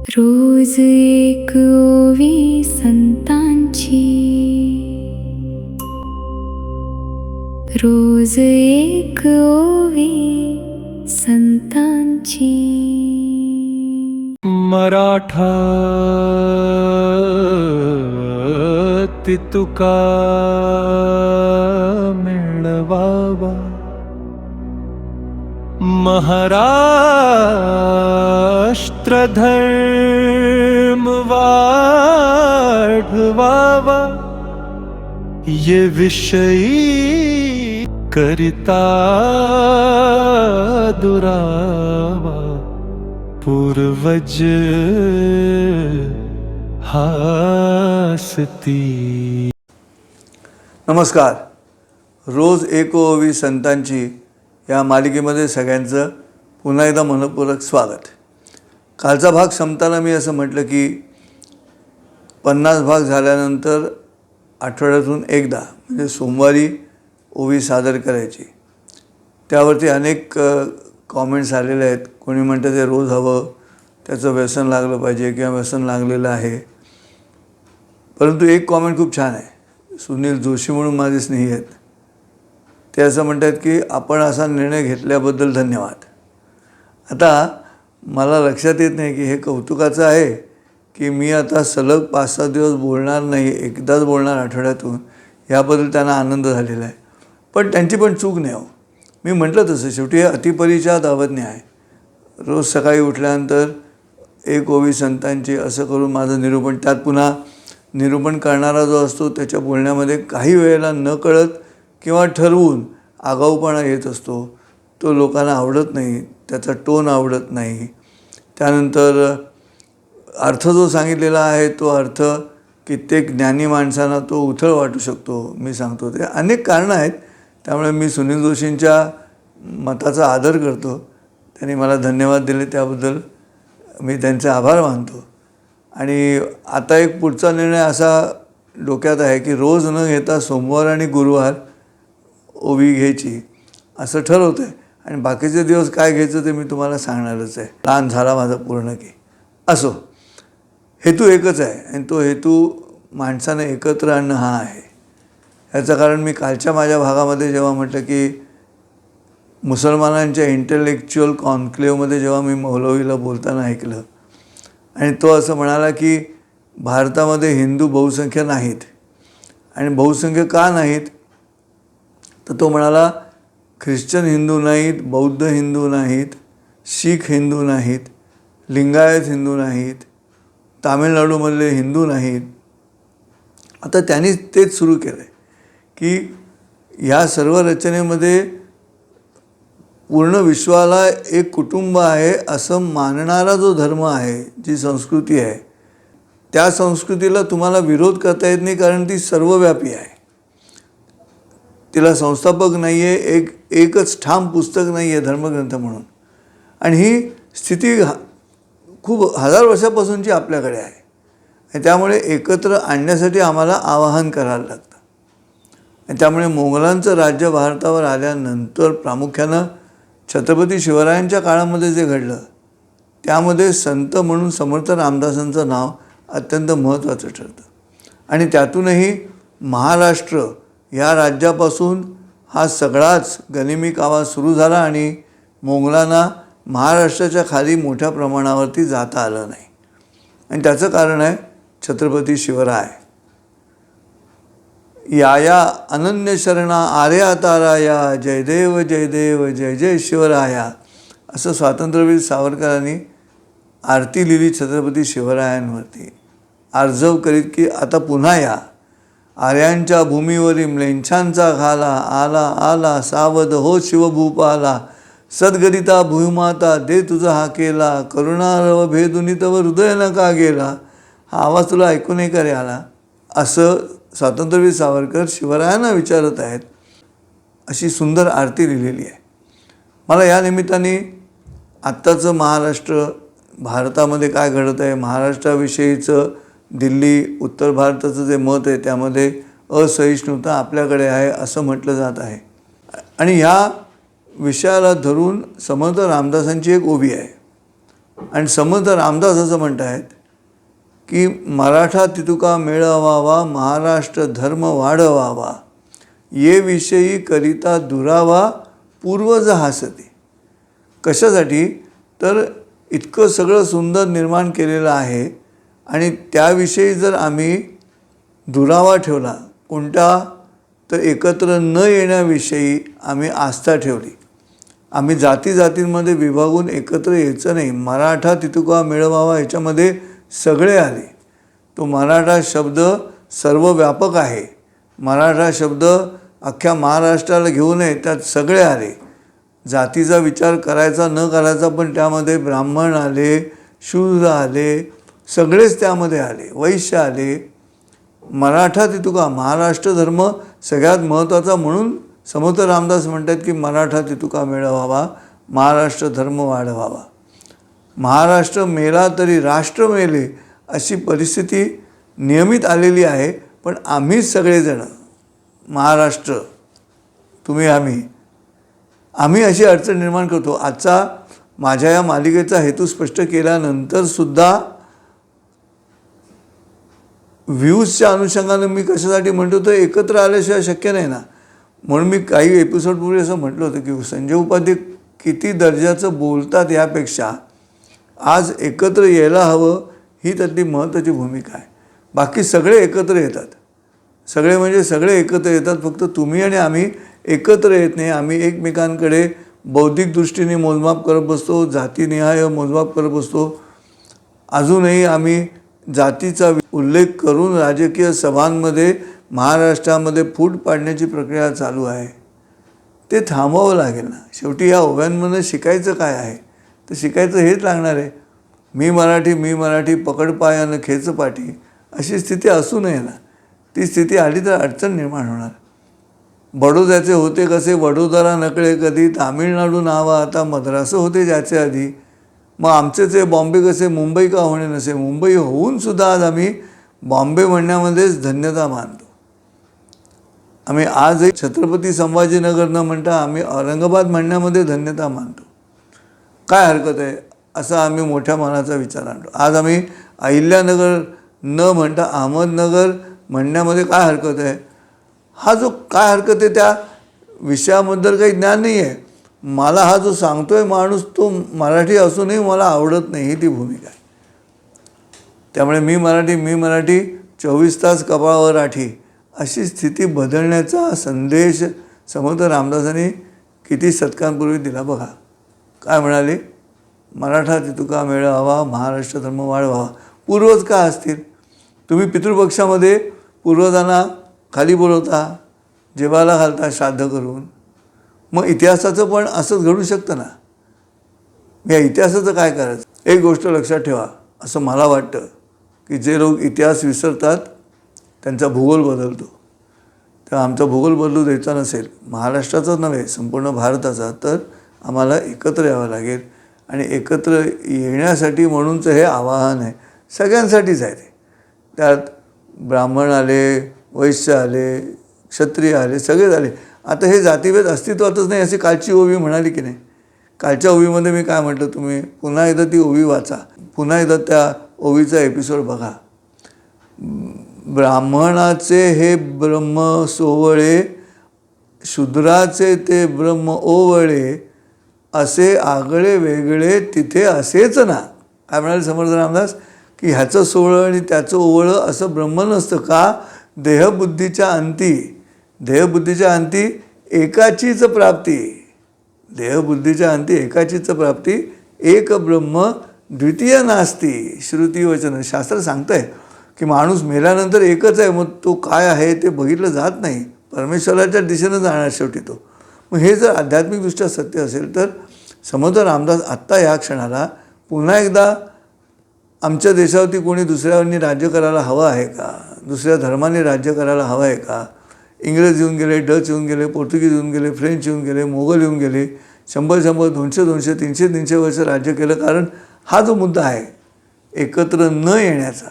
रोज एक ओवी संतांची, रोज एक ओवी संतांची. मराठा तुका मिळवावा, महाराष्ट्र धर्म वाढवावा, ये विषयी करिता दुरावा, पूर्वज हासती. नमस्कार. रोज एक ओवी संतांची या मालिकेमध्ये सगळ्यांचं पुन्हा एकदा मनपूर्वक स्वागत. कालचा भाग संपताना मी असं म्हटलं की 50 भाग झाल्यानंतर आठवड्यातून एकदा म्हणजे सोमवारी ओवी सादर करायची. त्यावरती अनेक कॉमेंट्स आलेले आहेत. कोणी म्हणतं ते रोज हवं, त्याचं व्यसन लागलं पाहिजे किंवा व्यसन लागलेलं आहे. परंतु एक कॉमेंट खूप छान आहे. सुनील जोशी म्हणून माझे स्नेही आहेत. ते असं म्हणतात की आपण असा निर्णय घेतल्याबद्दल धन्यवाद. आता मला लक्षात येत नाही की हे कौतुकाचं आहे की मी आता सलग 5-6 दिवस बोलणार नाही, एकदाच बोलणार आठवड्यातून, याबद्दल त्यांना आनंद झालेला आहे. पण त्यांची पण चूक नाही हो. मी म्हटलं तसं शेवटी हे अतिपरीच्या अवज्ञा आहे. रोज सकाळी उठल्यानंतर एक ओवी संतांची असं करून माझं निरूपण, त्यात पुन्हा निरूपण करणारा जो असतो त्याच्या बोलण्यामध्ये काही वेळेला नकळत किंवा ठरवून आगाऊपणा येत असतो. तो लोकांना आवडत नाही, त्याचा टोन आवडत नाही. त्यानंतर अर्थ जो सांगितलेला आहे तो अर्थ कित्येक ज्ञानी माणसांना तो उथळ वाटू शकतो. मी सांगतो ते अनेक कारणं आहेत. त्यामुळे मी सुनील जोशींच्या मताचा आदर करतो. त्यांनी मला धन्यवाद दिले त्याबद्दल मी त्यांचे आभार मानतो. आणि आता एक पुढचा निर्णय असा डोक्यात आहे की रोज न घेता सोमवार आणि गुरुवार ओवी घ्यायची असं ठरवतं आहे. आणि बाकीचे दिवस काय घ्यायचं ते मी तुम्हाला सांगणारच आहे. प्लॅन झाला माझा पूर्ण की. असो, हेतू एकच आहे आणि तो हेतू माणसाने एकत्र आणणं हा आहे. याचं कारण मी कालच्या माझ्या भागामध्ये जेव्हा म्हटलं की मुसलमानांच्या इंटेलेक्च्युअल कॉन्क्लेव्हमध्ये जेव्हा मी मौलवीला बोलताना ऐकलं आणि तो असं म्हणाला की भारतामध्ये हिंदू बहुसंख्य नाहीत. आणि बहुसंख्य का नाहीत तर तो म्हणाला ख्रिश्चन हिंदू नाहीत, बौद्ध हिंदू नाहीत, शीख हिंदू नाहीत, लिंगायत हिंदू नाहीत, तामिळनाडूमधले हिंदू नाहीत. आता त्यांनी तेच सुरू केलं आहे की ह्या सर्व रचनेमध्ये पूर्ण विश्वाला एक कुटुंब आहे असं मानणारा जो धर्म आहे, जी संस्कृती आहे, त्या संस्कृतीला तुम्हाला विरोध करता येत नाही कारण ती सर्वव्यापी आहे. तिला संस्थापक नाही आहे, एकच ठाम पुस्तक नाही आहे धर्मग्रंथ म्हणून. आणि ही स्थिती खूप हजार वर्षापासूनची आपल्याकडे आहे. आणि त्यामुळे एकत्र आणण्यासाठी आम्हाला आवाहन करायला लागतं. आणि त्यामुळे मोगलांचं राज्य भारतावर आल्यानंतर प्रामुख्यानं छत्रपती शिवरायांच्या काळामध्ये जे घडलं त्यामध्ये संत म्हणून समर्थ रामदासांचं नाव अत्यंत महत्त्वाचं ठरतं. आणि त्यातूनही महाराष्ट्र या राज्यापासून हा सगळाच गनिमी कावा सुरू झाला आणि मोगलांना महाराष्ट्राच्या खाली मोठ्या प्रमाणावरती जाता आलं नाही. आणि त्याचं कारण आहे छत्रपती शिवराय. या अनन्य शरणा आर्या ताराया, जयदेव जयदेव जय जय शिवराया, असं स्वातंत्र्यवीर सावरकरांनी आरती लिहिली छत्रपती शिवरायांवरती. आर्जव करीत की आता पुन्हा या, आर्यांच्या भूमीवरी म्लेच्छांचा घाला, आला आला सावध हो शिवभूपाला, सद्गरिता भूमाता दे तुझा हा केला, करुणारव भेदुनी तव हृदय नका गेला. हा आवाज तुला ऐकू नाही का रे आला, असं स्वातंत्र्यवीर सावरकर शिवरायांना विचारत आहेत. अशी सुंदर आरती लिहिलेली आहे. मला या निमित्ताने आत्ताचं महाराष्ट्र, भारतामध्ये काय घडत आहे, महाराष्ट्राविषयीचं दिल्ली उत्तर भारताचं जे मत आहे त्यामध्ये असहिष्णुता आपल्याकडे आहे असं म्हटलं जात आहे. आणि ह्या विषयाला धरून समर्थ रामदासांची एक ओवी आहे. आणि समर्थ रामदास असं म्हणत आहेत की मराठा तितुका मेळवावा, महाराष्ट्र धर्म वाढवावा, ये विषयी करिता दुरावा पूर्वज हासते. कशासाठी? तर इतकं सगळं सुंदर निर्माण केलेलं आहे आणि त्याविषयी जर आम्ही दुरावा ठेवला, कोणता? तर एकत्र न येण्याविषयी आम्ही आस्था ठेवली. आम्ही जातीजातींमध्ये विभागून एकत्र यायचं नाही. मराठा तितुका मिळवावा याच्यामध्ये सगळे आले. तो मराठा शब्द सर्वव्यापक आहे. मराठा शब्द अख्ख्या महाराष्ट्राला घेऊ नये, त्यात सगळे आले. जातीचा विचार करायचा न करायचा, पण त्यामध्ये ब्राह्मण आले, शूद्र आले, सगळेच त्यामध्ये आले, वैश्य आले. मराठा तितुका, महाराष्ट्र धर्म सगळ्यात महत्त्वाचा, म्हणून समर्थ रामदास म्हणतात की मराठा तितुका मिळवावा, महाराष्ट्र धर्म वाढवावा. महाराष्ट्र मेला तरी राष्ट्र मेले अशी परिस्थिती नियमित आलेली आहे. पण आम्हीच सगळेजण, महाराष्ट्र, तुम्ही, आम्ही अशी अडचण निर्माण करतो. आजचा माझ्या या मालिकेचा हेतू स्पष्ट केल्यानंतरसुद्धा व्ह्यूजच्या अनुषंगानं मी कशासाठी म्हणतो, तर एकत्र आल्याशिवाय शक्य नाही ना. म्हणून मी काही एपिसोडपूर्वी असं म्हटलं होतं की संजय उपाध्ये किती दर्जाचं बोलतात यापेक्षा आज एकत्र यायला हवं, ही त्यातली महत्त्वाची भूमिका आहे. बाकी सगळे एकत्र येतात, सगळे म्हणजे सगळे एकत्र येतात, फक्त तुम्ही आणि आम्ही एकत्र येत नाही. आम्ही एकमेकांकडे बौद्धिक दृष्टीने मोजमाप करत बसतो, जातीनिहाय मोजमाप करत बसतो. अजूनही आम्ही जातीचा उल्लेख करून राजकीय सभांमध्ये महाराष्ट्रामध्ये फूट पाडण्याची प्रक्रिया चालू आहे. ते थांबवावं लागेल ना. शेवटी या ओव्यांमधून शिकायचं काय आहे? तर शिकायचं हेच लागणार आहे, मी मराठी, पकड पायानं खेच पाठी, अशी स्थिती असू नये ना. ती स्थिती आली तर अडचण निर्माण होणार. बडोद्याचे होते कसे वडोदरा नकळे कधी, तामिळनाडू नावा आता मद्रास होते ज्याचे आधी. मग आमचेच बॉम्बे कसे मुंबई का होणे नसे. मुंबई होऊनसुद्धा आज आम्ही बॉम्बे म्हणण्यामध्येच धन्यता मानतो. आम्ही आजही छत्रपती संभाजीनगर न म्हणता आम्ही औरंगाबाद म्हणण्यामध्ये धन्यता मानतो. काय हरकत आहे? असा आम्ही मोठ्या मनाचा विचार आणतो. आज आम्ही अहिल्यानगर न म्हणता अहमदनगर म्हणण्यामध्ये काय हरकत आहे? हा जो काय हरकत आहे त्या विषयाबद्दल काही ज्ञान नाही आहे. मला हा जो सांगतो आहे माणूस तो मराठी असूनही मला आवडत नाही, ही ती भूमिका आहे. त्यामुळे मी मराठी 24 तास कपाळावर आठी, अशी स्थिती बदलण्याचा संदेश समर्थ रामदासांनी किती शतकांपूर्वी दिला बघा. काय म्हणाले? मराठा तितुका मिळवावा, महाराष्ट्र धर्म वाढवावा. पूर्वज का असतील? तुम्ही पितृपक्षामध्ये पूर्वजांना खाली बोलवता, जेवायला घालता श्राद्ध करून. मग इतिहासाचं पण असंच घडू शकतं ना. या इतिहासाचं काय करायचं? एक गोष्ट लक्षात ठेवा, असं मला वाटतं की जे लोक इतिहास विसरतात त्यांचा भूगोल बदलतो. तेव्हा आमचा भूगोल बदलू द्यायचा नसेल, महाराष्ट्राचाच नव्हे संपूर्ण भारताचा, तर आम्हाला एकत्र यावं लागेल. आणि एकत्र येण्यासाठी म्हणूनचं हे आवाहन आहे, सगळ्यांसाठीच आहे ते. त्यात ब्राह्मण आले, वैश्य आले, क्षत्रिय आले, सगळेच आले. आता हे जातीभेद अस्तित्वातच नाही अशी कालची ओवी म्हणाली की नाही. कालच्या ओवीमध्ये मी काय म्हटलं, तुम्ही पुन्हा एकदा ती ओवी वाचा, पुन्हा एकदा त्या ओवीचा एपिसोड बघा. ब्राह्मणाचे हे ब्रह्म सोवळे, शूद्राचे ते ब्रह्म ओवळे, असे आगळे वेगळे तिथे असेच ना. काय म्हणाले समर्थ रामदास की ह्याचं सोवळं आणि त्याचं ओवळं असं ब्रह्म नसतं. का? देहबुद्धीच्या अंती एकाचीच प्राप्ती. देहबुद्धीच्या अंती एकाचीच प्राप्ती, एक ब्रह्म द्वितीय नास्ती. श्रुती वचन शास्त्र सांगतं आहे की माणूस मेल्यानंतर एकच आहे. मग तो काय आहे ते बघितलं जात नाही, परमेश्वराच्या दिशेनं जाणार शेवटी तो. मग हे जर आध्यात्मिकदृष्ट्या सत्य असेल तर समर्थ रामदास आत्ता या क्षणाला पुन्हा एकदा आमच्या देशावरती कोणी दुसऱ्यावरनी राज्य करायला हवं आहे का? दुसऱ्या धर्माने राज्य करायला हवं आहे का? इंग्रज येऊन गेले, डच येऊन गेले, पोर्तुगीज येऊन गेले, फ्रेंच येऊन गेले, मोगल येऊन गेले, 100, 200, 300 वर्ष राज्य केलं. कारण हा जो मुद्दा आहे एकत्र न येण्याचा,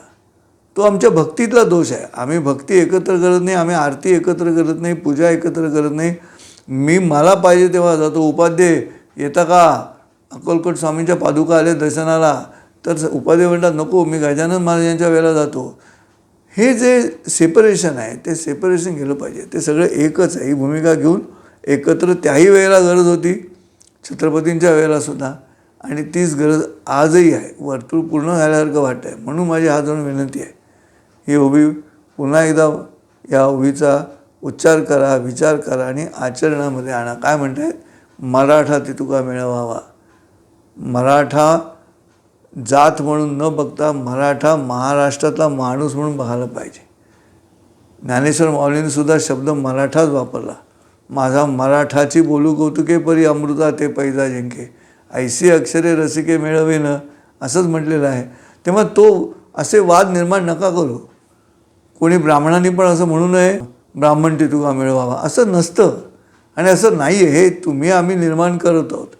तो आमच्या भक्तीतला दोष आहे. आम्ही भक्ती एकत्र करत नाही, आम्ही आरती एकत्र करत नाही, पूजा एकत्र करत नाही. मला पाहिजे तेव्हा जातो, उपाध्ये येता का? अक्कलकोट स्वामींच्या पादुका आल्या दर्शनाला तर उपाध्ये म्हणतात नको मी गजानन महाराजांच्या वेळेला जातो. हे जे सेपरेशन आहे ते सेपरेशन केलं पाहिजे. ते सगळं एकच आहे. ही भूमिका घेऊन एकत्र त्याही वेळेला गरज होती छत्रपतींच्या वेळेला सुद्धा आणि तीच गरज आजही आहे. वर्तुळ पूर्ण झाल्यासारखं वाटतं आहे. म्हणून माझी हात जोडून विनंती आहे ही ओवी पुन्हा एकदा या ओवीचा उच्चार करा, विचार करा आणि आचरणामध्ये आणा. काय म्हणत आहेत? मराठा तितुका मिळवावा. मराठा जात म्हणून न बघता मराठा महाराष्ट्रातला माणूस म्हणून बघायला पाहिजे. ज्ञानेश्वर माऊलींनी सुद्धा शब्द मराठाच वापरला. माझा मराठाची बोलू कौतुके परी अमृता ते पैजा जिंके ऐसी अक्षरे रसिके मिळवेन असंच म्हटलेलं आहे. तेव्हा तो असे वाद निर्माण नका करू. कोणी ब्राह्मणांनी पण असं म्हणू नये ब्राह्मण तितुका मिळवावा असं नसतं आणि असं नाही आहे. हे तुम्ही आम्ही निर्माण करत आहोत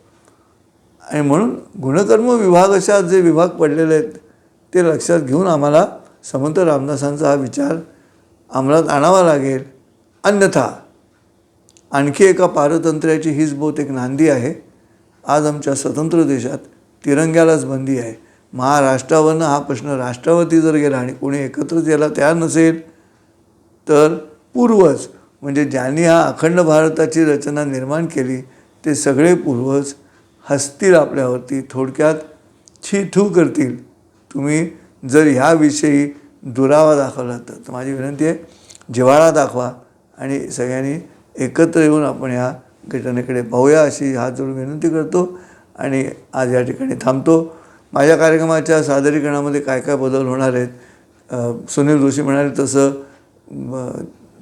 आणि म्हणून गुणकर्म विभाग अशा जे विभाग पडलेले आहेत ते लक्षात घेऊन आम्हाला समंत रामदासांचा हा विचार अंमलात आणावा लागेल. अन्यथा आणखी एका पारतंत्र्याची हीच बहुतेक नांदी आहे. आज आमच्या स्वतंत्र देशात तिरंग्यालाच बंदी आहे. महाराष्ट्रावरनं हा प्रश्न राष्ट्रावरती जर गेला आणि कोणी एकत्रच यायला तयार नसेल तर पूर्वज म्हणजे ज्यांनी हा अखंड भारताची रचना निर्माण केली ते सगळे पूर्वज हसतील आपल्यावरती. थोडक्यात छी थू करतील तुम्ही जर ह्याविषयी दुरावा दाखवला तर. माझी विनंती आहे जिव्हाळा दाखवा आणि सगळ्यांनी एकत्र येऊन आपण ह्या घटनेकडे पाहूया अशी हात जोडून विनंती करतो आणि आज या ठिकाणी थांबतो. माझ्या कार्यक्रमाच्या सादरीकरणामध्ये काय काय बदल होणार आहेत सुनील जोशी म्हणाले तसं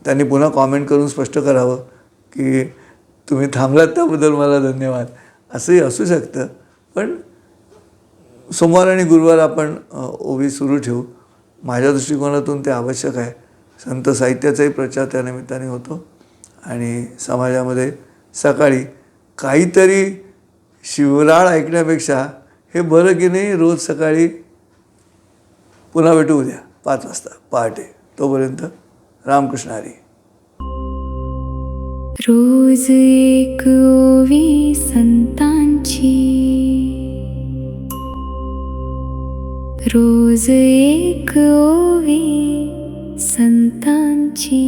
त्यांनी पुन्हा कॉमेंट करून स्पष्ट करावं की तुम्ही थांबलात त्याबद्दल मला धन्यवाद असंही असू शकतं. पण सोमवार आणि गुरुवार आपण ओवी सुरू ठेवू. माझ्या दृष्टिकोनातून ते आवश्यक आहे. संत साहित्याचाही प्रचार त्या निमित्ताने होतो आणि समाजामध्ये सकाळी काहीतरी शिवराळ ऐकण्यापेक्षा हे बरं की नाही रोज सकाळी. पुन्हा भेटू उद्या 5 वाजता पहाटे. तोपर्यंत रामकृष्ण हरी. रोज एक ओवी संतांची, रोज एक ओवी संतांची.